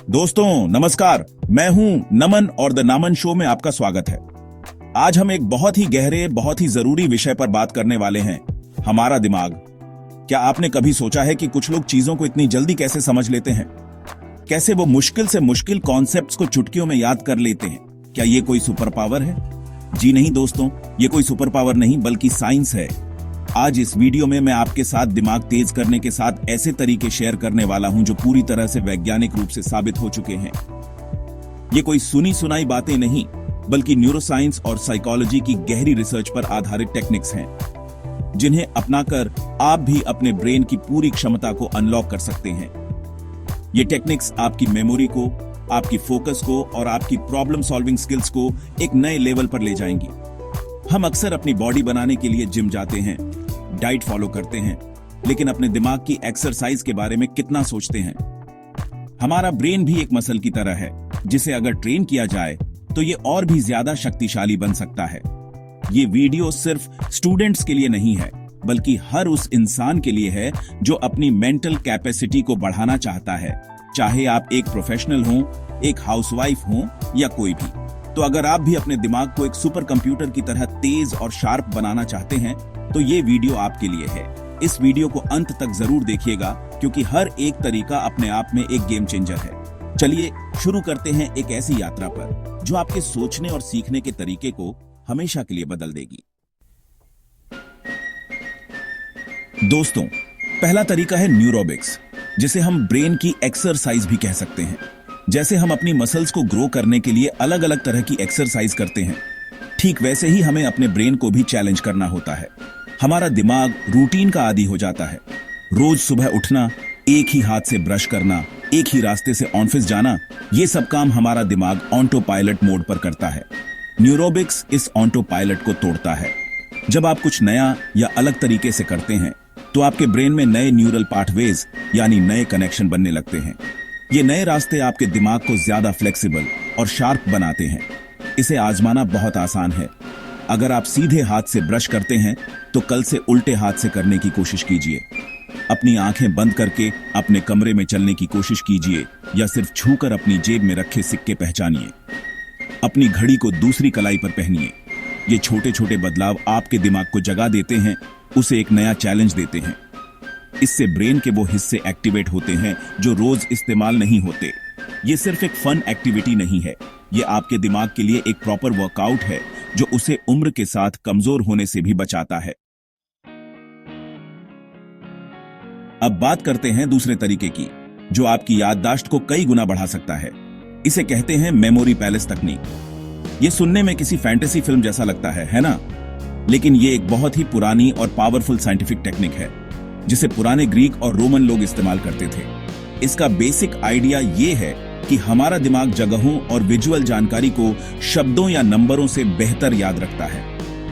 दोस्तों नमस्कार, मैं हूं नमन और द नामन शो में आपका स्वागत है। आज हम एक बहुत ही गहरे, बहुत ही जरूरी विषय पर बात करने वाले हैं, हमारा दिमाग। क्या आपने कभी सोचा है कि कुछ लोग चीजों को इतनी जल्दी कैसे समझ लेते हैं? कैसे वो मुश्किल से मुश्किल कॉन्सेप्ट्स को चुटकियों में याद कर लेते हैं? क्या ये कोई सुपर पावर है? जी नहीं दोस्तों, ये कोई सुपर पावर नहीं बल्कि साइंस है। आज इस वीडियो में मैं आपके साथ दिमाग तेज करने के साथ ऐसे तरीके शेयर करने वाला हूं जो पूरी तरह से वैज्ञानिक रूप से साबित हो चुके हैं। ये कोई सुनी सुनाई बातें नहीं बल्कि न्यूरोसाइंस और साइकोलॉजी की गहरी रिसर्च पर आधारित टेक्निक्स हैं, जिन्हें अपनाकर आप भी अपने ब्रेन की पूरी क्षमता को अनलॉक कर सकते हैं। ये टेक्निक्स आपकी मेमोरी को, आपकी फोकस को और आपकी प्रॉब्लम सॉल्विंग स्किल्स को एक नए लेवल पर ले जाएंगी। हम अक्सर अपनी बॉडी बनाने के लिए जिम जाते हैं, डाइट फॉलो करते हैं, लेकिन अपने दिमाग की एक्सरसाइज के बारे में कितना सोचते हैं? हमारा ब्रेन भी एक मसल की तरह है, जिसे अगर ट्रेन किया जाए तो ये और भी ज्यादा शक्तिशाली बन सकता है। ये वीडियो सिर्फ स्टूडेंट्स के लिए नहीं है, बल्कि हर उस इंसान के लिए है जो अपनी मेंटल कैपेसिटी को बढ़ाना चाहता है, चाहे आप एक प्रोफेशनल हो, एक हाउसवाइफ हो या कोई भी। तो अगर आप भी अपने दिमाग को एक सुपर कंप्यूटर की तरह तेज और शार्प बनाना चाहते हैं तो ये वीडियो आपके लिए है। इस वीडियो को अंत तक जरूर देखिएगा, क्योंकि हर एक तरीका अपने आप में एक गेम चेंजर है। चलिए शुरू करते हैं एक ऐसी यात्रा पर जो आपके सोचने और सीखने के तरीके को हमेशा के लिए बदल देगी। दोस्तों, पहला तरीका है न्यूरोबिक्स, जिसे हम ब्रेन की एक्सरसाइज भी कह सकते हैं। जैसे हम अपनी मसल्स को ग्रो करने के लिए अलग अलग तरह की एक्सरसाइज करते हैं, ठीक वैसे ही हमें अपने ब्रेन को भी चैलेंज करना होता है। हमारा दिमाग रूटीन का आदी हो जाता है। रोज सुबह उठना, एक ही हाथ से ब्रश करना, एक ही रास्ते से ऑफिस जाना, ये सब काम हमारा दिमाग ऑटो पायलट मोड पर करता है। न्यूरोबिक्स इस ऑटो पायलट को तोड़ता है। जब आप कुछ नया या अलग तरीके से करते हैं तो आपके ब्रेन में नए न्यूरल पाथवेज यानी नए कनेक्शन बनने लगते हैं। ये नए रास्ते आपके दिमाग को ज्यादा फ्लेक्सिबल और शार्प बनाते हैं। इसे आजमाना बहुत आसान है। अगर आप सीधे हाथ से ब्रश करते हैं तो कल से उल्टे हाथ से करने की कोशिश कीजिए। अपनी आंखें बंद करके अपने कमरे में चलने की कोशिश कीजिए या सिर्फ छूकर अपनी जेब में रखे सिक्के पहचानिए। अपनी घड़ी को दूसरी कलाई पर पहनिए। ये छोटे छोटे बदलाव आपके दिमाग को जगा देते हैं, उसे एक नया चैलेंज देते हैं। इससे ब्रेन के वो हिस्से एक्टिवेट होते हैं जो रोज इस्तेमाल नहीं होते। ये सिर्फ एक फन एक्टिविटी नहीं है, ये आपके दिमाग के लिए एक प्रॉपर वर्कआउट है जो उसे उम्र के साथ कमजोर होने से भी बचाता है। अब बात करते हैं दूसरे तरीके की, जो आपकी याददाश्त को कई गुना बढ़ा सकता है। इसे कहते हैं मेमोरी पैलेस तकनीक। ये सुनने में किसी फैंटेसी फिल्म जैसा लगता है ना? लेकिन ये एक बहुत ही पुरानी और पावरफुल साइंटिफिक टेक्निक है, जिसे पुराने ग्रीक और रोमन लोग इस्तेमाल करते थे। इसका बेसिक आइडिया ये है कि हमारा दिमाग जगहों और विजुअल जानकारी को शब्दों या नंबरों से बेहतर याद रखता है।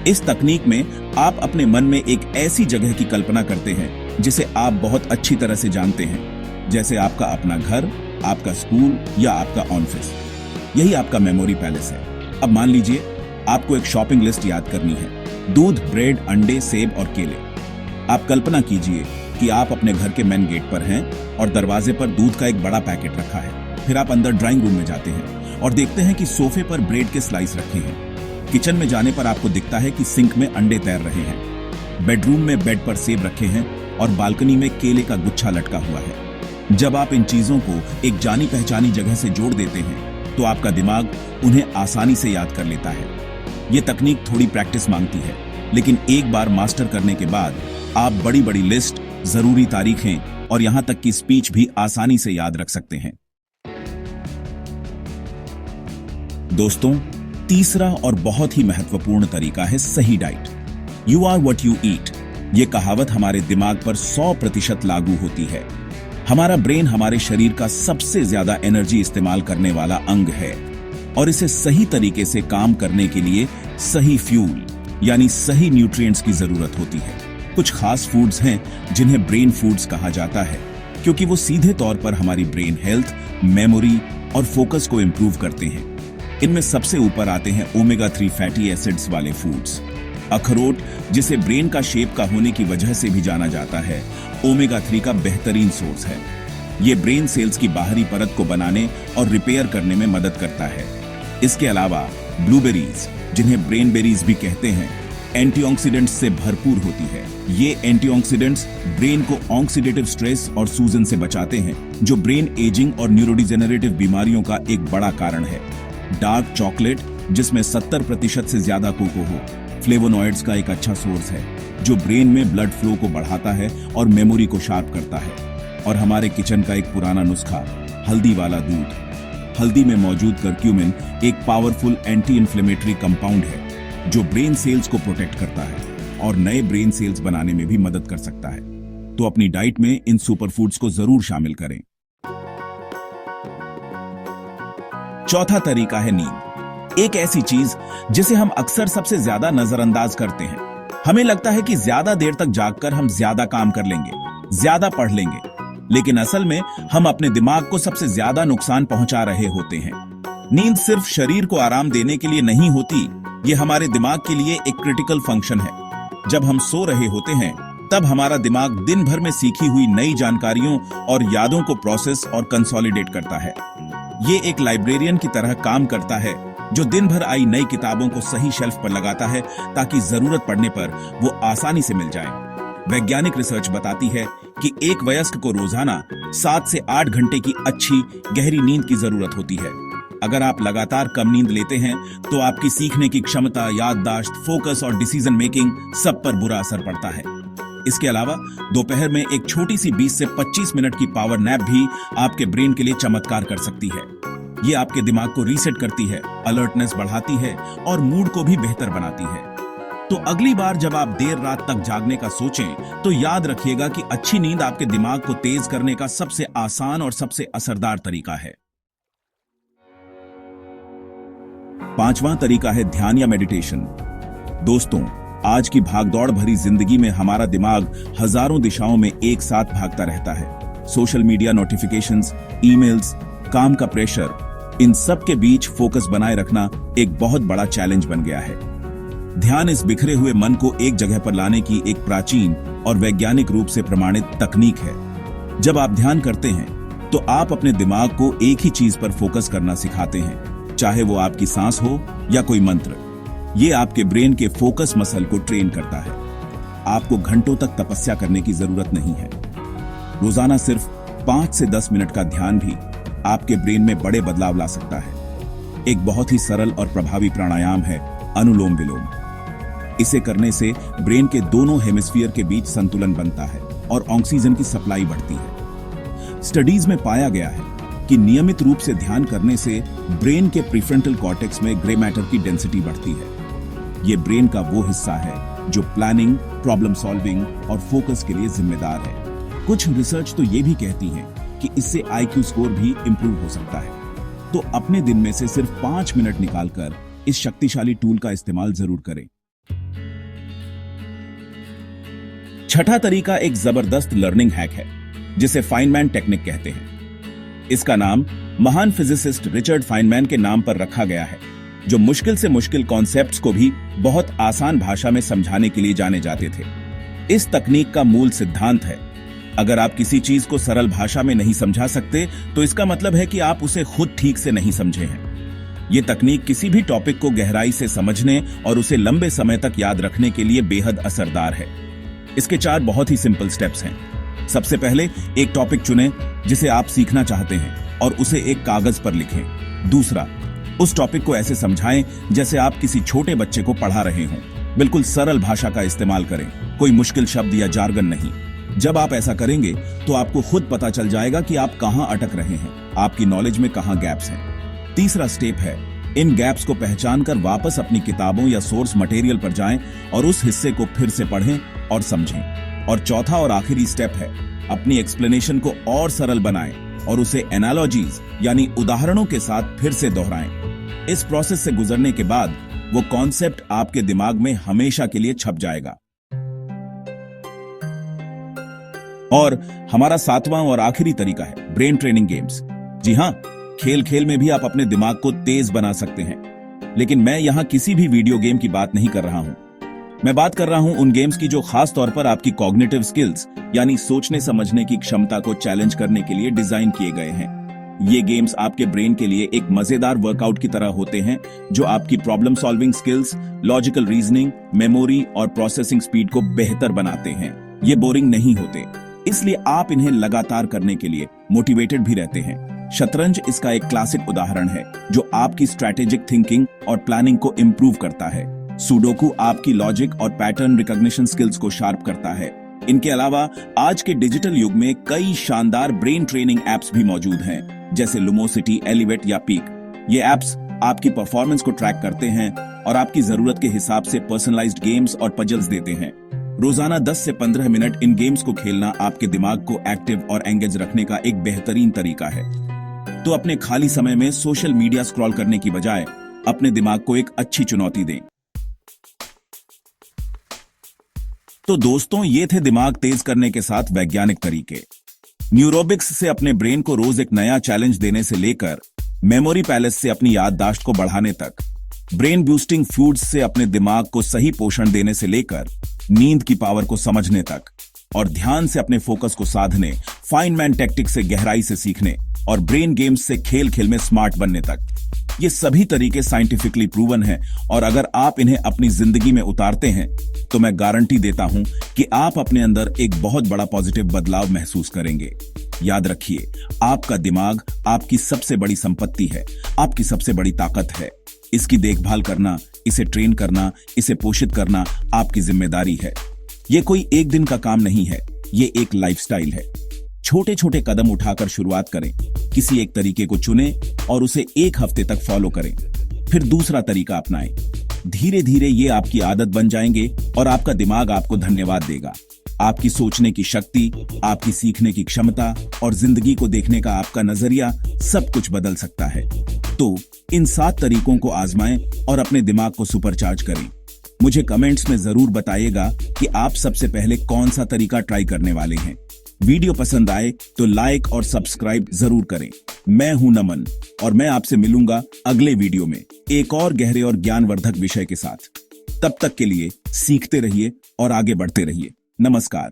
इस तकनीक में आप अपने मन में एक ऐसी जगह की कल्पना करते हैं जिसे आप बहुत अच्छी तरह से जानते हैं, जैसे आपका अपना घर, आपका स्कूल या आपका ऑफिस। यही आपका मेमोरी पैलेस है। अब मान लीजिए आपको एक शॉपिंग लिस्ट याद करनी है: दूध, ब्रेड, अंडे, सेब और केले। आप कल्पना कीजिए कि आप अपने घर के मेन गेट पर हैं और दरवाजे पर दूध का एक बड़ा पैकेट रखा है। फिर आप अंदर ड्राइंग रूम में जाते हैं और देखते हैं कि सोफे पर ब्रेड के स्लाइस रखे हैं। किचन में जाने पर आपको दिखता है कि सिंक में अंडे तैर रहे हैं। बेडरूम में बेड पर सेब रखे हैं और बालकनी में केले का गुच्छा लटका हुआ है। जब आप इन चीजों को एक जानी पहचानी जगह से जोड़ देते हैं तो आपका दिमाग उन्हें आसानी से याद कर लेता है। ये तकनीक थोड़ी प्रैक्टिस मांगती है, लेकिन एक बार मास्टर करने के बाद आप बड़ी बड़ी लिस्ट, जरूरी तारीखें और यहां तक कि स्पीच भी आसानी से याद रख सकते हैं। दोस्तों, तीसरा और बहुत ही महत्वपूर्ण तरीका है सही diet. You are what you eat. ये कहावत हमारे दिमाग पर 100% लागू होती है। हमारा ब्रेन हमारे शरीर का सबसे ज्यादा एनर्जी इस्तेमाल करने वाला अंग है और इसे सही तरीके से काम करने के लिए सही फ्यूल यानी सही न्यूट्रिएंट्स की जरूरत होती है। कुछ खास फूड्स हैं जिन्हें ब्रेन फूड्स कहा जाता है, क्योंकि वो सीधे तौर पर हमारी ब्रेन हेल्थ, मेमोरी और फोकस को इंप्रूव करते हैं। इनमें सबसे ऊपर आते हैं ओमेगा 3 फैटी एसिड्स वाले फूड्स। अखरोट, जिसे ब्रेन का शेप का होने की वजह से भी जाना जाता है, ओमेगा 3 का बेहतरीन सोर्स है। ये ब्रेन सेल्स की बाहरी परत को बनाने और रिपेयर करने में मदद करता है। इसके अलावा ब्लूबेरीज, जिन्हें ब्रेन बेरीज भी कहते हैं, एंटीऑक्सीडेंट्स से भरपूर होती है। ये एंटीऑक्सीडेंट्स ब्रेन को ऑक्सीडेटिव स्ट्रेस और सूजन से बचाते हैं, जो ब्रेन एजिंग और न्यूरोडिजेनरेटिव बीमारियों का एक बड़ा कारण है। डार्क चॉकलेट, जिसमें 70% से ज्यादा कोको हो, फ्लेवोनॉइड्स का एक अच्छा सोर्स है, जो ब्रेन में ब्लड फ्लो को बढ़ाता है और मेमोरी को शार्प करता है। और हमारे किचन का एक पुराना नुस्खा, हल्दी वाला दूध। हल्दी में मौजूद करक्यूमिन एक पावरफुल एंटी इन्फ्लेमेटरी कंपाउंड है, जो ब्रेन सेल्स को प्रोटेक्ट करता है और नए ब्रेन सेल्स बनाने में भी मदद कर सकता है। तो अपनी डाइट में इन सुपरफूड्स को जरूर शामिल करें। चौथा तरीका है नींद। एक ऐसी चीज जिसे हम अक्सर सबसे ज्यादा नजरअंदाज करते हैं। हमें लगता है कि ज्यादा देर तक जागकर हम ज्यादा काम कर लेंगे, ज्यादा पढ़ लेंगे, लेकिन असल में हम अपने दिमाग को सबसे ज्यादा नुकसान पहुंचा रहे होते हैं। नींद सिर्फ शरीर को आराम देने के लिए नहीं होती, ये हमारे दिमाग के लिए एक क्रिटिकल फंक्शन है। जब हम सो रहे होते हैं, तब हमारा दिमाग दिन भर में सीखी हुई नई जानकारियों और यादों को प्रोसेस और कंसोलिडेट करता है। ये एक लाइब्रेरियन की तरह काम करता है, जो दिन भर आई नई किताबों को सही शेल्फ पर लगाता है, ताकि जरूरत पड़ने पर वो आसानी से मिल जाए। वैज्ञानिक रिसर्च बताती है कि एक वयस्क को रोजाना 7 से 8 घंटे की अच्छी गहरी नींद की जरूरत होती है। अगर आप लगातार कम नींद लेते हैं, तो आपकी सीखने की क्षमता, याददाश्त, फोकस और डिसीजन मेकिंग सब पर बुरा असर पड़ता है। इसके अलावा दोपहर में एक छोटी सी 20 से 25 मिनट की पावर नैप भी आपके ब्रेन के लिए चमत्कार कर सकती है। ये आपके दिमाग को रीसेट करती है, अलर्टनेस बढ़ाती है और मूड को भी बेहतर बनाती है। तो अगली बार जब आप देर रात तक जागने का सोचें, तो याद रखिएगा कि अच्छी नींद आपके दिमाग को तेज करने का सबसे आसान और सबसे असरदार तरीका है। पांचवां तरीका है ध्यान या मेडिटेशन। दोस्तों, आज की भागदौड़ भरी जिंदगी में हमारा दिमाग हजारों दिशाओं में एक साथ भागता रहता है। सोशल मीडिया नोटिफिकेशंस, ईमेल्स, काम का प्रेशर, इन सब के बीच फोकस बनाए रखना एक बहुत बड़ा चैलेंज बन गया है। ध्यान इस बिखरे हुए मन को एक जगह पर लाने की एक प्राचीन और वैज्ञानिक रूप से प्रमाणित तकनीक है। जब आप ध्यान करते हैं, तो आप अपने दिमाग को एक ही चीज पर फोकस करना सिखाते हैं, चाहे वो आपकी सांस हो या कोई मंत्र। ये आपके ब्रेन के फोकस मसल को ट्रेन करता है। आपको घंटों तक तपस्या करने की जरूरत नहीं है। रोजाना सिर्फ 5 से 10 मिनट का ध्यान भी आपके ब्रेन में बड़े बदलाव ला सकता है। एक बहुत ही सरल और प्रभावी प्राणायाम है अनुलोम विलोम। इसे करने से ब्रेन के दोनों हेमिस्फीयर के बीच संतुलन बनता है और ऑक्सीजन की सप्लाई बढ़ती है। स्टडीज में पाया गया है कि नियमित रूप से ध्यान करने से ब्रेन के प्रीफ्रंटल कॉर्टेक्स में ग्रे मैटर की डेंसिटी बढ़ती है। ये ब्रेन का वो हिस्सा है जो प्लानिंग, प्रॉब्लम सॉल्विंग और फोकस के लिए जिम्मेदार है। कुछ रिसर्च तो ये भी कहती है कि इससे IQ स्कोर भी इंप्रूव हो सकता है। तो अपने दिन में से सिर्फ 5 मिनट निकालकर इस शक्तिशाली टूल का इस्तेमाल जरूर करें। छठा तरीका एक जबरदस्त लर्निंग हैक है, जिसे फाइनमैन टेक्निक कहते हैं। इसका नाम महान फिजिसिस्ट रिचर्ड फाइनमैन के नाम पर रखा गया है, जो मुश्किल से मुश्किल कॉन्सेप्ट्स को भी बहुत आसान भाषा में समझाने के लिए जाने जाते थे। इस तकनीक का मूल सिद्धांत है, अगर आप किसी चीज को सरल भाषा में नहीं समझा सकते, तो इसका मतलब है कि आप उसे खुद ठीक से नहीं समझे हैं। ये तकनीक किसी भी टॉपिक को गहराई से समझने और उसे लंबे समय तक याद रखने के लिए बेहद असरदार है। इसके 4 बहुत ही सिंपल स्टेप्स हैं। सबसे पहले एक टॉपिक चुनें जिसे आप सीखना चाहते हैं और उसे एक कागज पर लिखें। दूसरा, उस टॉपिक को ऐसे समझाएं जैसे आप किसी छोटे बच्चे को पढ़ा रहे हों। बिल्कुल सरल भाषा का इस्तेमाल करें, कोई मुश्किल शब्द या जार्गन नहीं। जब आप ऐसा करेंगे, तो आपको खुद पता चल जाएगा कि आप कहां अटक रहे हैं, आपकी नॉलेज में कहां गैप्स हैं। तीसरा स्टेप है, इन गैप्स को पहचानकर वापस अपनी किताबों या सोर्स मटेरियल पर जाएं और उस हिस्से को फिर से पढ़ें और समझें। और चौथा और आखिरी स्टेप है, अपनी एक्सप्लेनेशन को और सरल बनाएं और उसे एनालॉजीज यानी उदाहरणों के साथ फिर से दोहराएं। इस प्रोसेस से गुजरने के बाद वो कॉन्सेप्ट आपके दिमाग में हमेशा के लिए छप जाएगा। और हमारा 7वां और आखिरी तरीका है ब्रेन ट्रेनिंग गेम्स। जी हां, खेल खेल में भी आप अपने दिमाग को तेज बना सकते हैं, लेकिन मैं यहां किसी भी वीडियो गेम की बात नहीं कर रहा हूं। मैं बात कर रहा हूं उन गेम्स की जो खास तौर पर आपकी कॉग्निटिव स्किल्स यानी सोचने समझने की क्षमता को चैलेंज करने के लिए डिजाइन किए गए हैं। ये गेम्स आपके ब्रेन के लिए एक मजेदार वर्कआउट की तरह होते हैं जो आपकी problem solving skills, logical reasoning, memory और प्रोसेसिंग स्पीड को बेहतर बनाते हैं। ये बोरिंग नहीं होते, इसलिए आप इन्हें लगातार करने के लिए मोटिवेटेड भी रहते हैं। शतरंज इसका एक क्लासिक उदाहरण है जो आपकी स्ट्रैटेजिक थिंकिंग और प्लानिंग को इम्प्रूव करता है। सुडोकू आपकी लॉजिक और पैटर्न रिकॉग्निशन स्किल्स को शार्प करता है। इनके अलावा आज के डिजिटल युग में कई शानदार ब्रेन ट्रेनिंग एप्स भी मौजूद हैं, जैसे लुमोसिटी, एलिवेट या पीक। ये एप्स आपकी परफॉर्मेंस को ट्रैक करते हैं और आपकी जरूरत के हिसाब से पर्सनलाइज्ड गेम्स और पजल्स देते हैं। रोजाना 10 से 15 मिनट इन गेम्स को खेलना आपके दिमाग को एक्टिव और एंगेज रखने का एक बेहतरीन तरीका है। तो अपने खाली समय में सोशल मीडिया स्क्रॉल करने की बजाय अपने दिमाग को एक अच्छी चुनौती दें। तो दोस्तों, ये थे दिमाग तेज करने के साथ वैज्ञानिक तरीके। न्यूरोबिक्स से अपने ब्रेन को रोज एक नया चैलेंज देने से लेकर मेमोरी पैलेस से अपनी याददाश्त को बढ़ाने तक, ब्रेन बूस्टिंग फूड्स से अपने दिमाग को सही पोषण देने से लेकर नींद की पावर को समझने तक, और ध्यान से अपने फोकस को साधने, फाइन मैन टैक्टिक से गहराई से सीखने और ब्रेन गेम्स से खेल खेल में स्मार्ट बनने तक, ये सभी तरीके साइंटिफिकली प्रूवन हैं। और अगर आप इन्हें अपनी जिंदगी में उतारते हैं तो मैं गारंटी देता हूं कि आप अपने अंदर एक बहुत बड़ा पॉजिटिव बदलाव महसूस करेंगे। याद रखिए, आपका दिमाग आपकी सबसे बड़ी संपत्ति है, आपकी सबसे बड़ी ताकत है। इसकी देखभाल करना, इसे ट्रेन करना, इसे पोषित करना आपकी जिम्मेदारी है। ये कोई एक दिन का काम नहीं है, ये एक लाइफस्टाइल है। छोटे छोटे कदम उठाकर शुरुआत करें, किसी एक तरीके को चुनें और उसे एक हफ्ते तक फॉलो करें, फिर दूसरा तरीका अपनाएं। धीरे धीरे ये आपकी आदत बन जाएंगे और आपका दिमाग आपको धन्यवाद देगा। आपकी सोचने की शक्ति, आपकी सीखने की क्षमता और जिंदगी को देखने का आपका नजरिया सब कुछ बदल सकता है। तो इन 7 तरीकों को आजमाएं और अपने दिमाग को सुपरचार्ज करें। मुझे कमेंट्स में जरूर बताइएगा कि आप सबसे पहले कौन सा तरीका ट्राई करने वाले हैं। वीडियो पसंद आए तो लाइक और सब्सक्राइब जरूर करें। मैं हूं नमन और मैं आपसे मिलूंगा अगले वीडियो में एक और गहरे और ज्ञानवर्धक विषय के साथ। तब तक के लिए सीखते रहिए और आगे बढ़ते रहिए। नमस्कार।